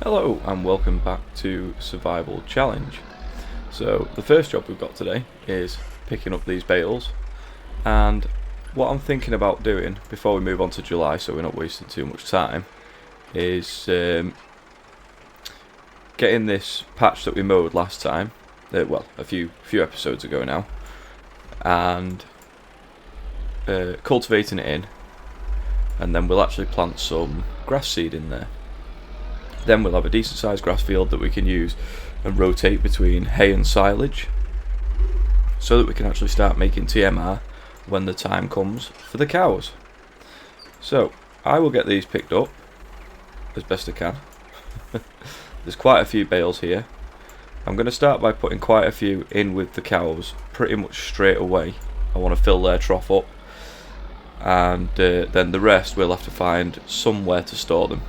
Hello and welcome back to Survival Challenge. So the first job we've got today is picking up these bales, and what I'm thinking about doing before we move on to July, so we're not wasting too much time, is getting this patch that we mowed last time, a few episodes ago now, and cultivating it in, and then we'll actually plant some grass seed in there. Then we'll have a decent sized grass field that we can use and rotate between hay and silage, so that we can actually start making TMR when the time comes for the cows. So I will get these picked up as best I can. There's quite a few bales here. I'm going to start by putting quite a few in with the cows pretty much straight away. I want to fill their trough up, and then the rest we'll have to find somewhere to store them.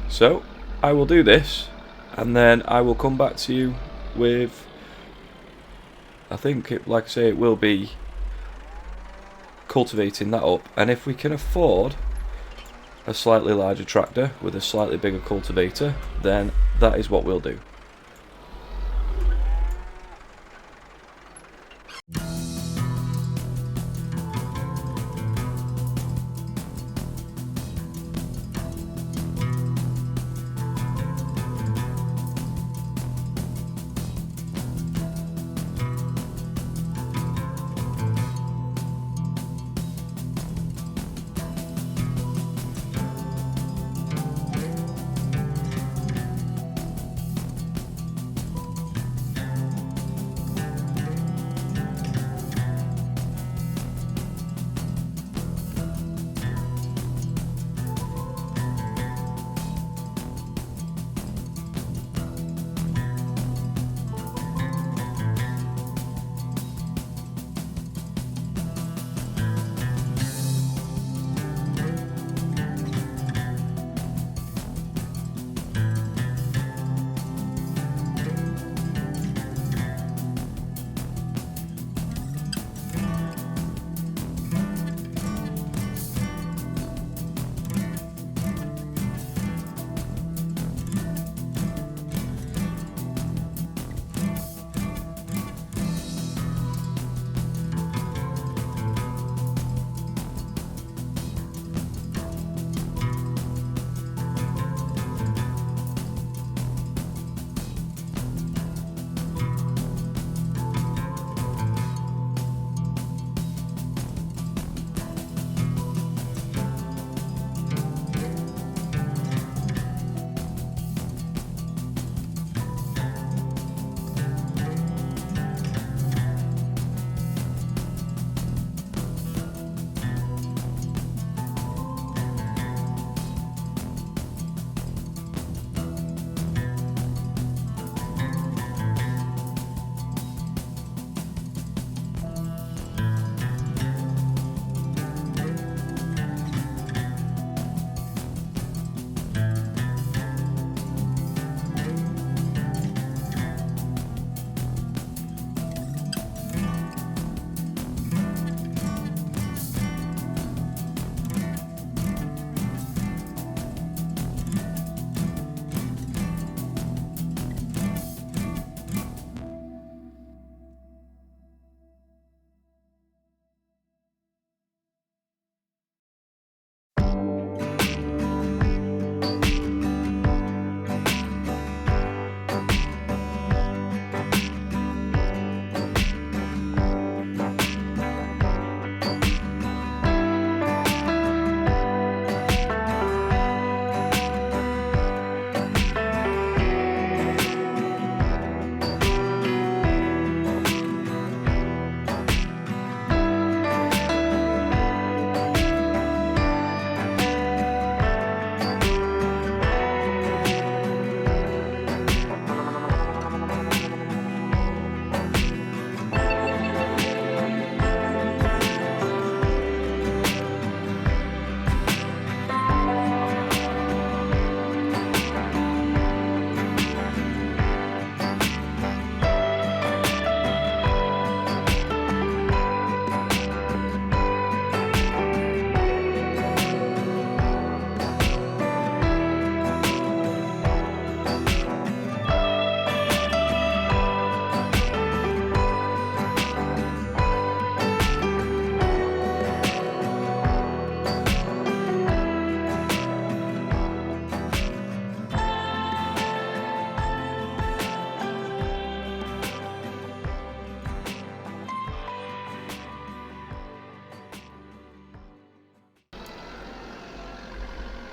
So I will do this, and then I will come back to you with, like I say, it will be cultivating that up, and if we can afford a slightly larger tractor with a slightly bigger cultivator, then that is what we'll do.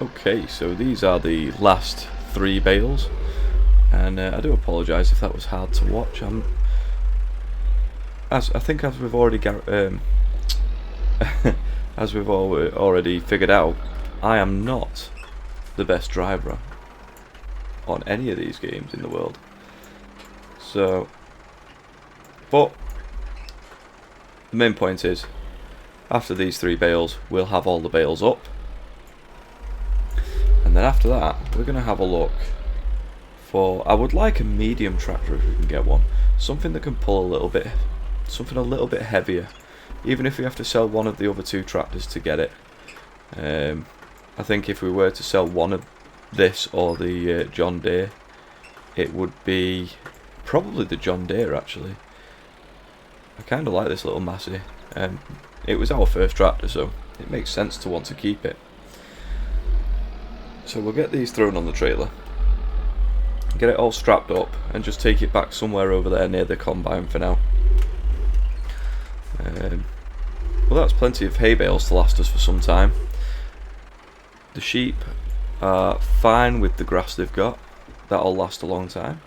Okay, so these are the last 3 bales, and I do apologise if that was hard to watch. As we've already as we've already figured out, I am not the best driver on any of these games in the world. So, but the main point is, after these 3 bales, we'll have all the bales up. And then after that, we're going to have a look for, I would like a medium tractor if we can get one. Something that can pull a little bit, something a little bit heavier. Even if we have to sell one of the other 2 tractors to get it. I think if we were to sell one of this or the John Deere, it would be probably the John Deere actually. I kind of like this little Massey. It was our first tractor, so it makes sense to want to keep it. So we'll get these thrown on the trailer, get it all strapped up, and just take it back somewhere over there near the combine for now. Well, that's plenty of hay bales to last us for some time. The sheep are fine with the grass they've got, that'll last a long time.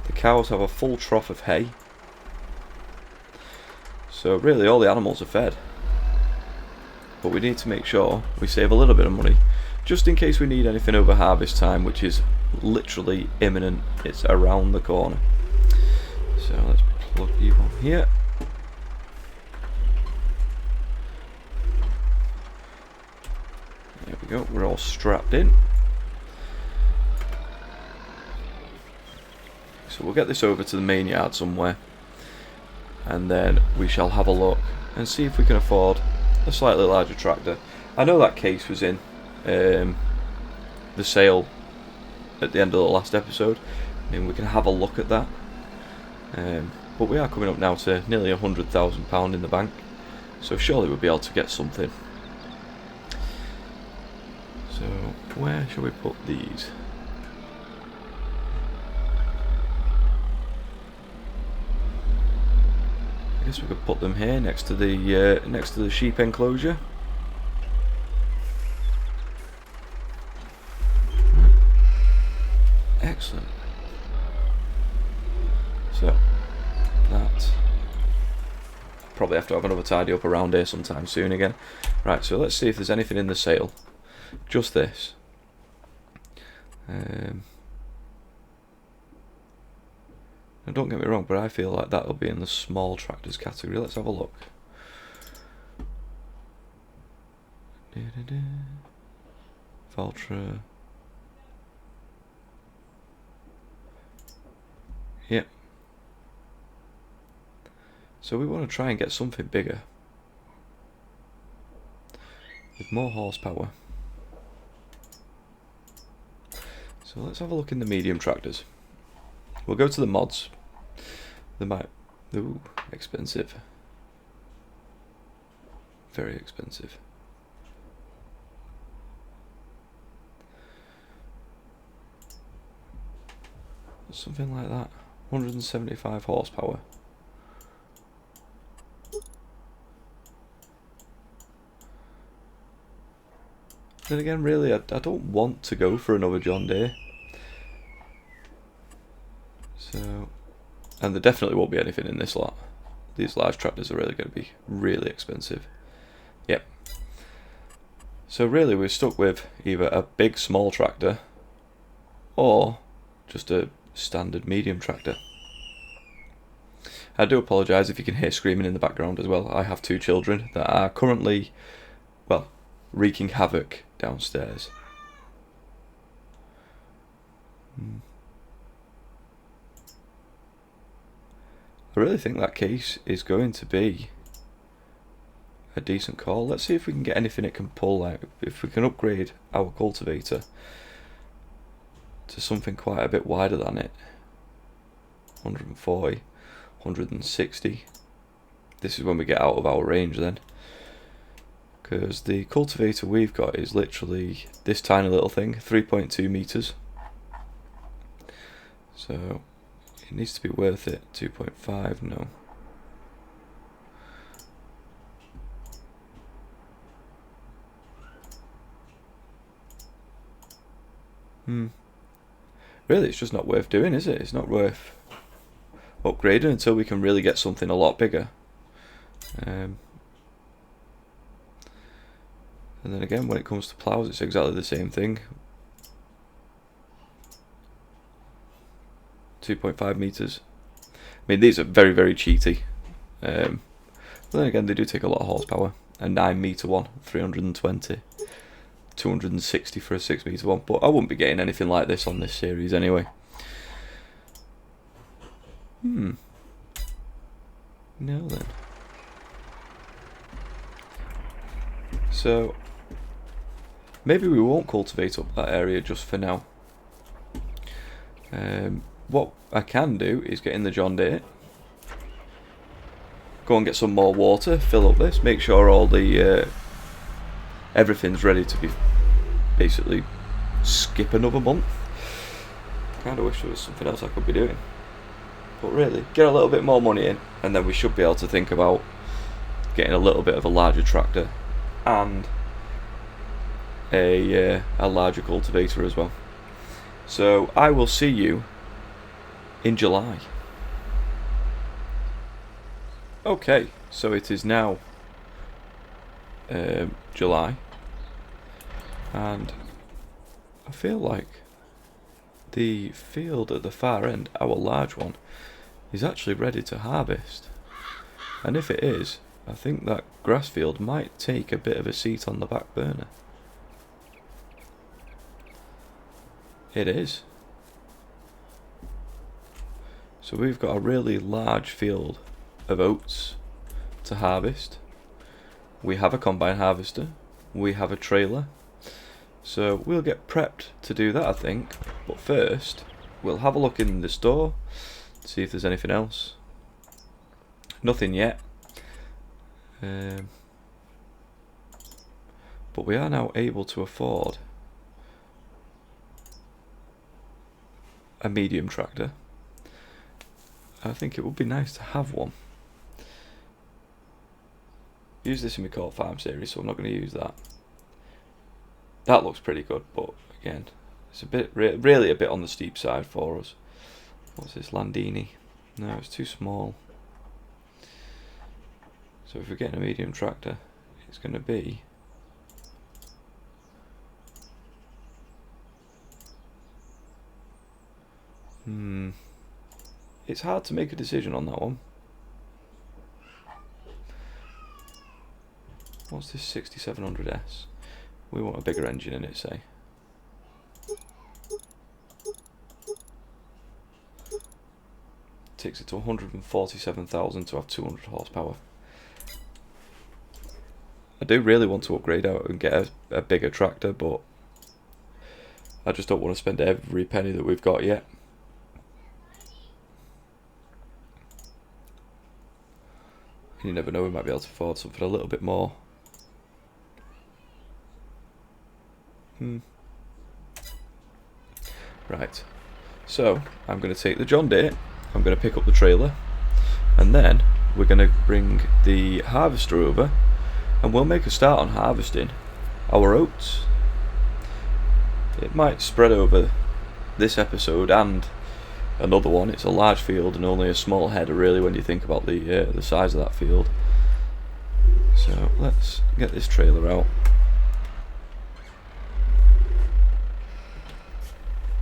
The cows have a full trough of hay, so really all the animals are fed. But we need to make sure we save a little bit of money, just in case we need anything over harvest time, which is literally imminent. It's around the corner. So let's plug you on here. There we go, we're all strapped in. So we'll get this over to the main yard somewhere, and then we shall have a look and see if we can afford a slightly larger tractor. I know that case was in the sale at the end of the last episode. I mean, we can have a look at that. But we are coming up now to nearly £100,000 in the bank, so surely we'll be able to get something. So where shall we put these? I guess we could put them here next to the sheep enclosure. Excellent. So that probably have to have another tidy up around here sometime soon again. Right, so let's see if there's anything in the sale. Just this. Now don't get me wrong, but I feel like that'll be in the small tractors category. Let's have a look. Valtra. Yep. So we want to try and get something bigger, with more horsepower. So let's have a look in the medium tractors. We'll go to the mods. They might... Ooh, expensive. Very expensive. Something like that. 175 horsepower. Then again, really, I don't want to go for another John Deere. So, and there definitely won't be anything in this lot. These large tractors are really going to be really expensive. Yep. So really we're stuck with either a big small tractor or just a standard medium tractor. I do apologise if you can hear screaming in the background as well. I have 2 children that are currently, well, wreaking havoc downstairs. I really think that case is going to be a decent call. Let's see if we can get anything it can pull. Like if we can upgrade our cultivator to something quite a bit wider than it. 140, 160. This is when we get out of our range then. Because the cultivator we've got is literally this tiny little thing, 3.2 meters. So it needs to be worth it. 2.5, no. Really, it's just not worth doing, is it? It's not worth upgrading until we can really get something a lot bigger. And then again, when it comes to ploughs, it's exactly the same thing. 2.5 meters. I mean, these are very, very cheaty. But then again, they do take a lot of horsepower. A 9 meter one, 320. 260 for a 6 meter one. But I wouldn't be getting anything like this on this series anyway. Now then. So, maybe we won't cultivate up that area just for now. What I can do is get in the John Deere, go and get some more water, fill up this, make sure all the everything's ready to be basically skip another month. Kind of wish there was something else I could be doing, but really get a little bit more money in, and then we should be able to think about getting a little bit of a larger tractor and a larger cultivator as well. So I will see you in July. Okay, so it is now July, and I feel like the field at the far end, our large one, is actually ready to harvest. And if it is, I think that grass field might take a bit of a seat on the back burner. It is. So we've got a really large field of oats to harvest. We have a combine harvester. We have a trailer. So we'll get prepped to do that, I think. But first, we'll have a look in the store, see if there's anything else. Nothing yet. But we are now able to afford a medium tractor. I think it would be nice to have one. Use this in my Court Farm series, so I'm not going to use that. That looks pretty good, but again, it's a bit really a bit on the steep side for us. What's this, Landini? No, it's too small. So if we're getting a medium tractor, it's going to be it's hard to make a decision on that one. What's this 6700S? We want a bigger engine in it, say. Takes it to 147,000 to have 200 horsepower. I do really want to upgrade out and get a bigger tractor, but I just don't want to spend every penny that we've got yet. You never know, we might be able to afford something a little bit more. Right, so I'm going to take the John Deere, I'm going to pick up the trailer, and then we're going to bring the harvester over, and we'll make a start on harvesting our oats. It might spread over this episode and another one. It's a large field and only a small header really when you think about the size of that field. So let's get this trailer out.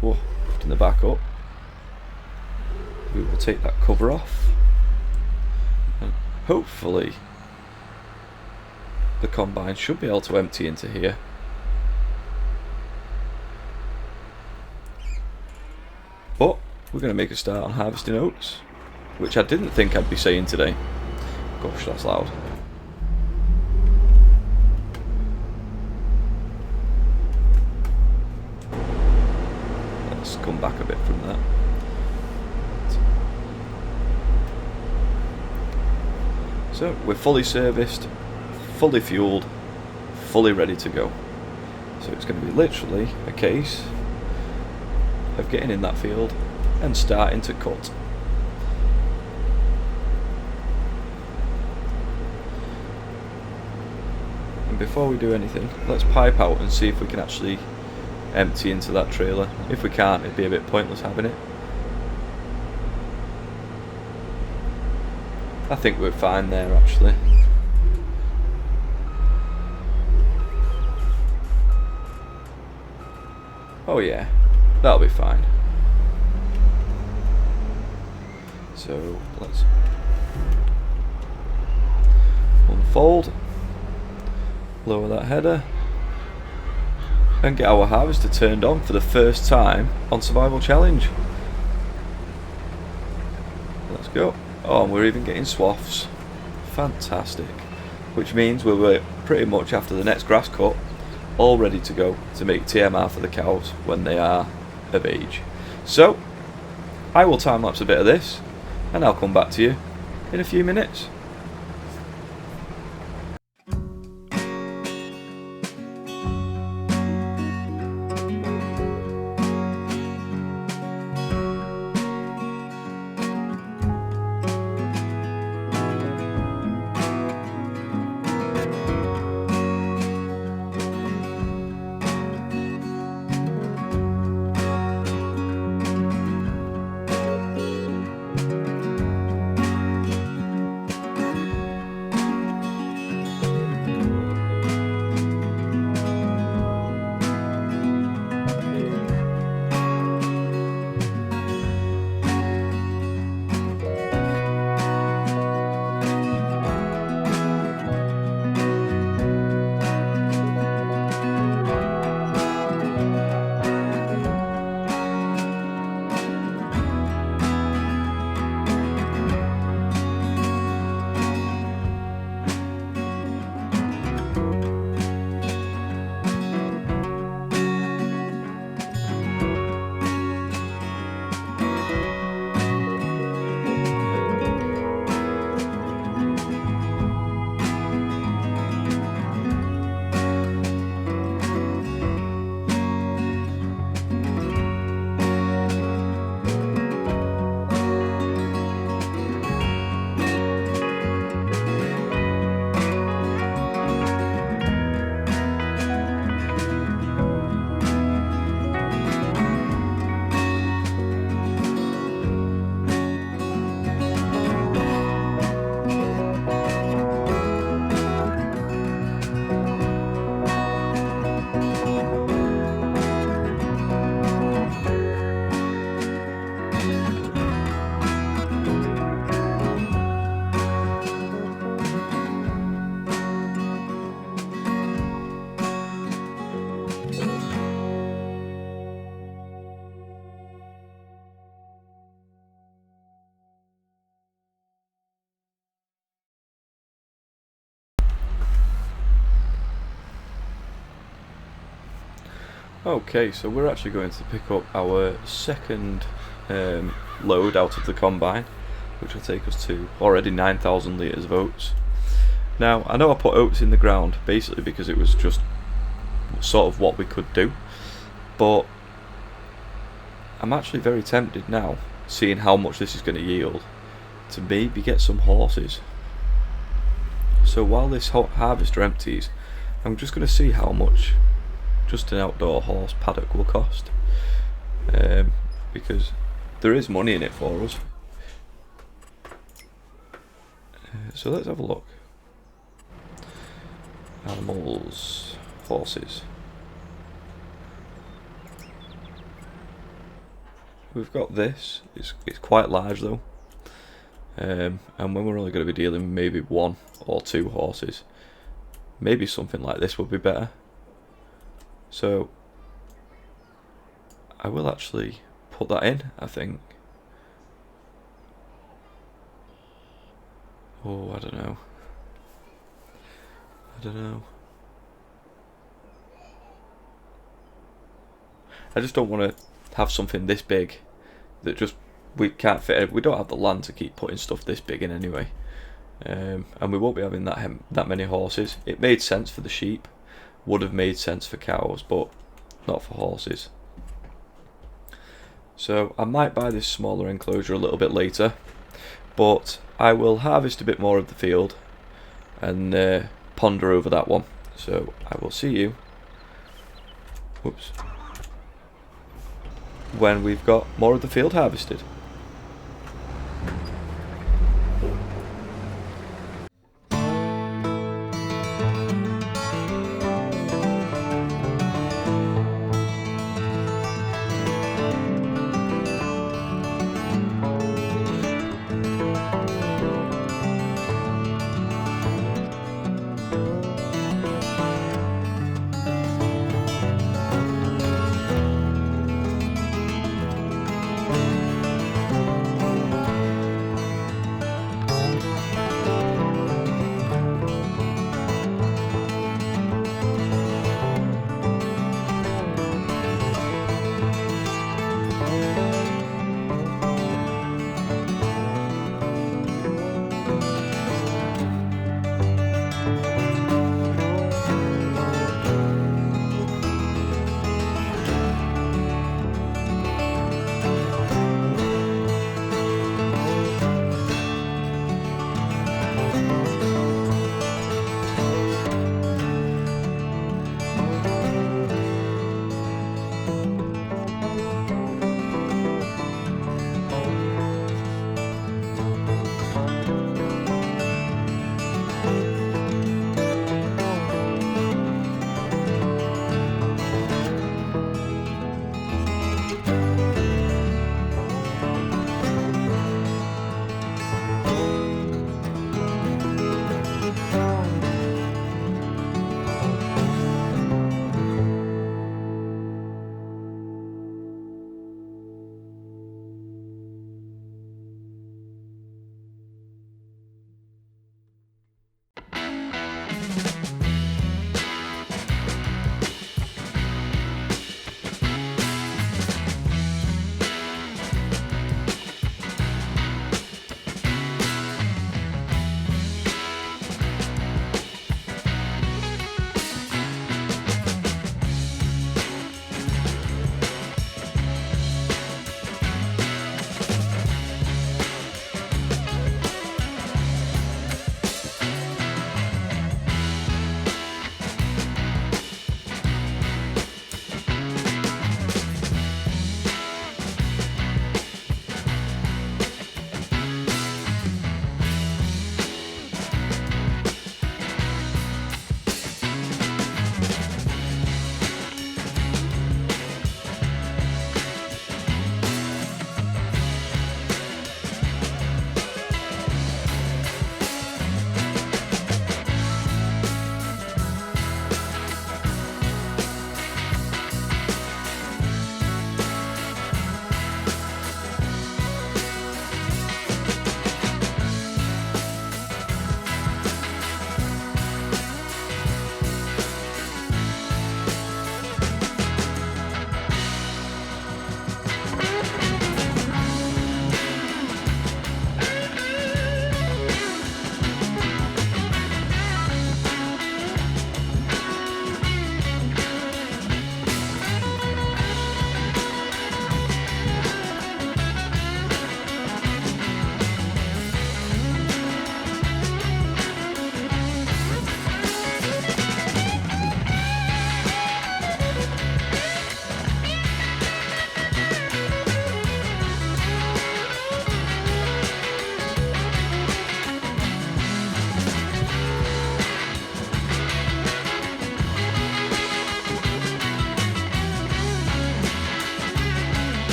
Whoa, lifting the back up. We will take that cover off, and hopefully the combine should be able to empty into here. But we're going to make a start on harvesting oats, which I didn't think I'd be saying today. Gosh, that's loud. Let's come back a bit from that. So we're fully serviced, fully fueled, fully ready to go. So it's going to be literally a case of getting in that field and starting to cut. And before we do anything, let's pipe out and see if we can actually empty into that trailer. If we can't, it'd be a bit pointless having it. I think we're fine there actually. Oh yeah, that'll be fine. So let's unfold, lower that header, and get our harvester turned on for the first time on Survival Challenge. Let's go. Oh, and we're even getting swaths. Fantastic. Which means we're pretty much after the next grass cut, all ready to go to make TMR for the cows when they are of age. So, I will time lapse a bit of this, and I'll come back to you in a few minutes. Okay, so we're actually going to pick up our second load out of the combine, which will take us to already 9,000 litres of oats. Now, I know I put oats in the ground basically because it was just sort of what we could do, but I'm actually very tempted now, seeing how much this is going to yield, to maybe get some horses. So while this harvester empties, I'm just going to see how much just an outdoor horse paddock will cost, because there is money in it for us. So let's have a look. Animals, horses. We've got this. It's quite large though, and when we're only going to be dealing with maybe 1 or 2 horses, maybe something like this would be better. So I will actually put that in, I think. Oh, I don't know. I just don't want to have something this big that just we can't fit. We don't have the land to keep putting stuff this big in anyway, and we won't be having that many horses. It made sense for the sheep, would have made sense for cows, but not for horses. So I might buy this smaller enclosure a little bit later, but I will harvest a bit more of the field and ponder over that one. So I will see you. Whoops. when we've got more of the field harvested.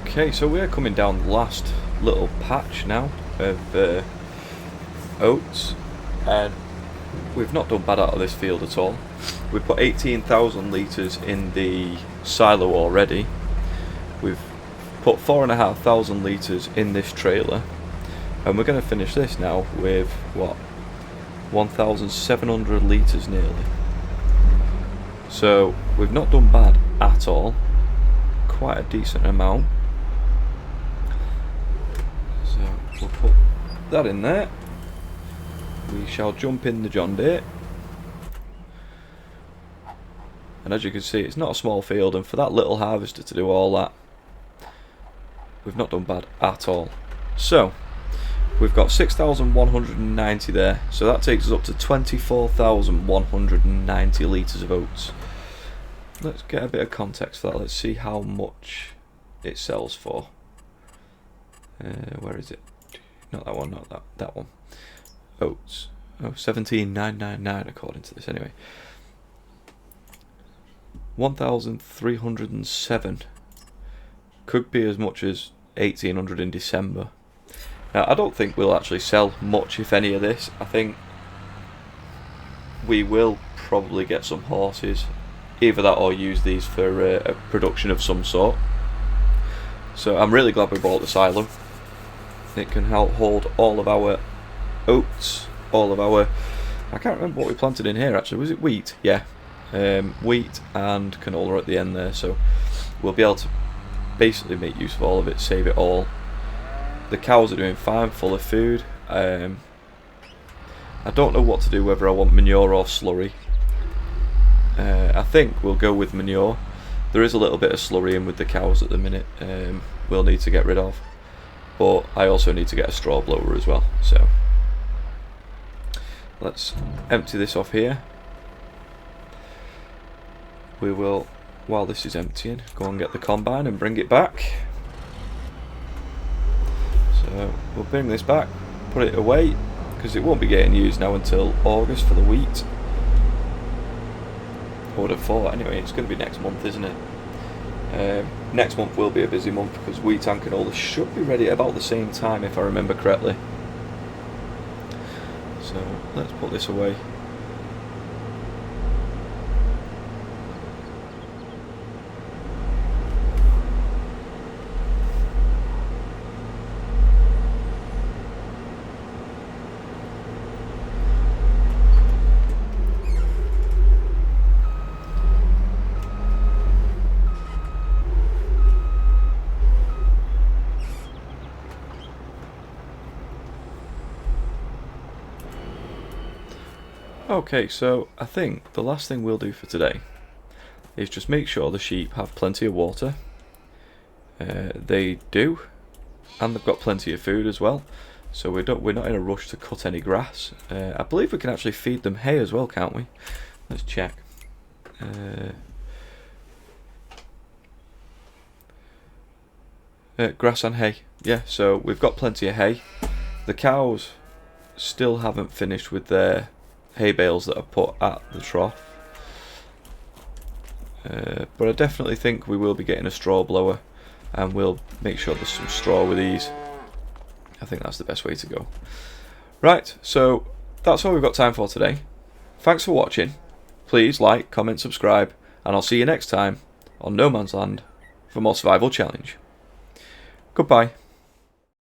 Okay, so we're coming down the last little patch now of oats, and we've not done bad out of this field at all. We've put 18,000 litres in the silo already. We've put 4,500 litres in this trailer, and we're going to finish this now with what, 1,700 litres nearly. So we've not done bad at all, quite a decent amount. So we'll put that in there. We shall jump in the John Deere, and as you can see, it's not a small field, and for that little harvester to do all that, we've not done bad at all. So we've got 6,190 there, so that takes us up to 24,190 litres of oats. Let's get a bit of context for that. Let's see how much it sells for. Where is it? Not that one, not that one. Oats. Oh, 17,999 according to this anyway. 1,307. Could be as much as 1,800 in December. Now, I don't think we'll actually sell much, if any, of this. I think we will probably get some horses, either that or use these for a production of some sort. So I'm really glad we bought the silo. It can help hold all of our oats, all of our, I can't remember what we planted in here actually. Was it wheat? Yeah, wheat and canola at the end there. So we'll be able to basically make use of all of it, save it all. The cows are doing fine, full of food. I don't know what to do, whether I want manure or slurry. I think we'll go with manure. There is a little bit of slurry in with the cows at the minute, we'll need to get rid of, but I also need to get a straw blower as well. So let's empty this off here. We will, while this is emptying, go and get the combine and bring it back. So we'll bring this back, put it away, because it won't be getting used now until August for the wheat. I would have thought anyway. It's going to be next month, isn't it? Next month will be a busy month because wheat and canola should be ready at about the same time, if I remember correctly. So let's put this away. Okay, so I think the last thing we'll do for today is just make sure the sheep have plenty of water. They do, and they've got plenty of food as well. So we're not in a rush to cut any grass. I believe we can actually feed them hay as well, can't we? Let's check. Grass and hay. Yeah, so we've got plenty of hay. The cows still haven't finished with their hay bales that are put at the trough, but I definitely think we will be getting a straw blower, and we'll make sure there's some straw with these. I think that's the best way to go. Right, so that's all we've got time for today. Thanks for watching. Please like, comment, subscribe, and I'll see you next time on No Man's Land for more Survival Challenge. Goodbye.